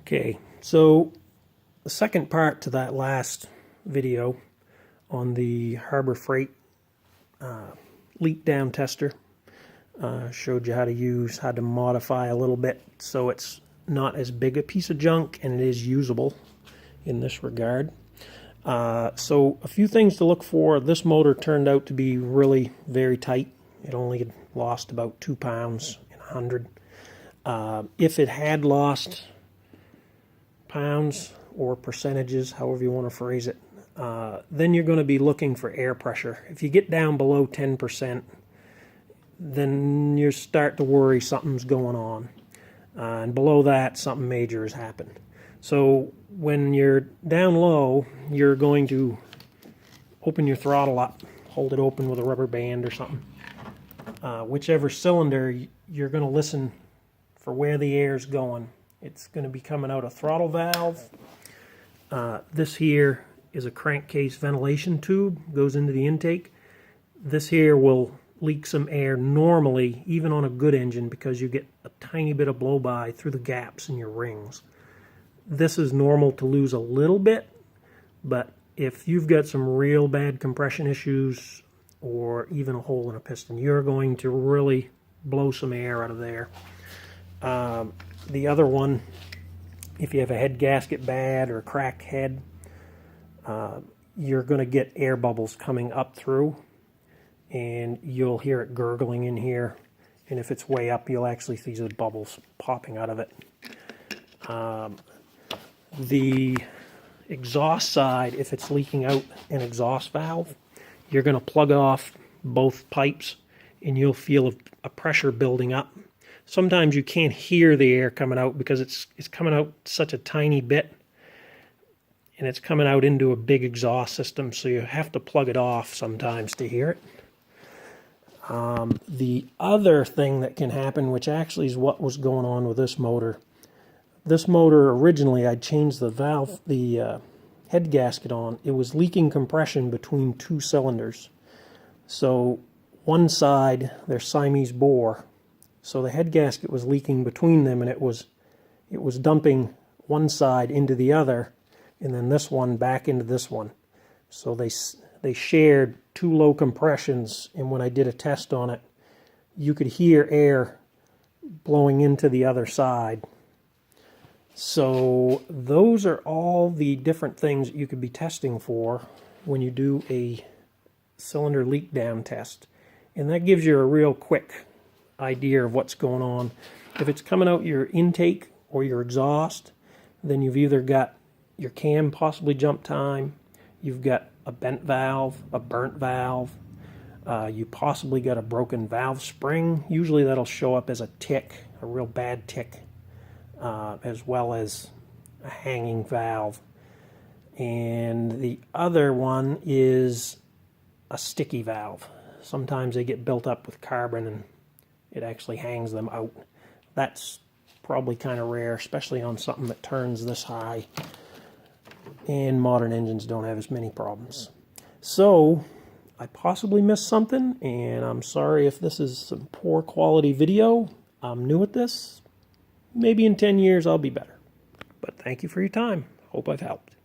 Okay, so the second part to that last video on the Harbor Freight leak down tester showed you how to modify a little bit so it's not as big a piece of junk and it is usable in this regard. So a few things to look for. This motor turned out to be really very tight. It only had lost about 2 pounds in 100. If it had lost pounds or percentages, however you want to phrase it, then you're going to be looking for air pressure. If you get down below 10%, then you start to worry something's going on. And below that, something major has happened. So when you're down low, you're going to open your throttle up, hold it open with a rubber band or something. Whichever cylinder, you're going to listen for where the air is going. It's going to be coming out a throttle valve. This here is a crankcase ventilation tube, goes into the intake. This here will leak some air normally, even on a good engine, because you get a tiny bit of blow-by through the gaps in your rings. This is normal to lose a little bit, but if you've got some real bad compression issues or even a hole in a piston, you're going to really blow some air out of there. The other one, if you have a head gasket bad or a cracked head, you're going to get air bubbles coming up through, and you'll hear it gurgling in here, and if it's way up, you'll actually see the bubbles popping out of it. The exhaust side, if it's leaking out an exhaust valve, you're going to plug off both pipes, and you'll feel a pressure building up. Sometimes you can't hear the air coming out because it's coming out such a tiny bit, and it's coming out into a big exhaust system, so you have to plug it off sometimes to hear it. The other thing that can happen, which actually is what was going on with this motor originally, I changed the valve, the head gasket on. It was leaking compression between 2 cylinders. So one side, they're Siamese bore, so the head gasket was leaking between them, and it was dumping one side into the other, and then this one back into this one. So they shared 2 low compressions, and when I did a test on it, you could hear air blowing into the other side. So those are all the different things that you could be testing for when you do a cylinder leak down test. And that gives you a real quick idea of what's going on. If it's coming out your intake or your exhaust, then you've either got your cam possibly jump time, you've got a bent valve, a burnt valve, you possibly got a broken valve spring. Usually that'll show up as a tick, a real bad tick, as well as a hanging valve. And the other one is a sticky valve. Sometimes they get built up with carbon and it actually hangs them out. That's probably kind of rare, especially on something that turns this high. And modern engines don't have as many problems. So I possibly missed something, and I'm sorry if this is some poor quality video. I'm new at this. Maybe in 10 years I'll be better. But thank you for your time. Hope I've helped.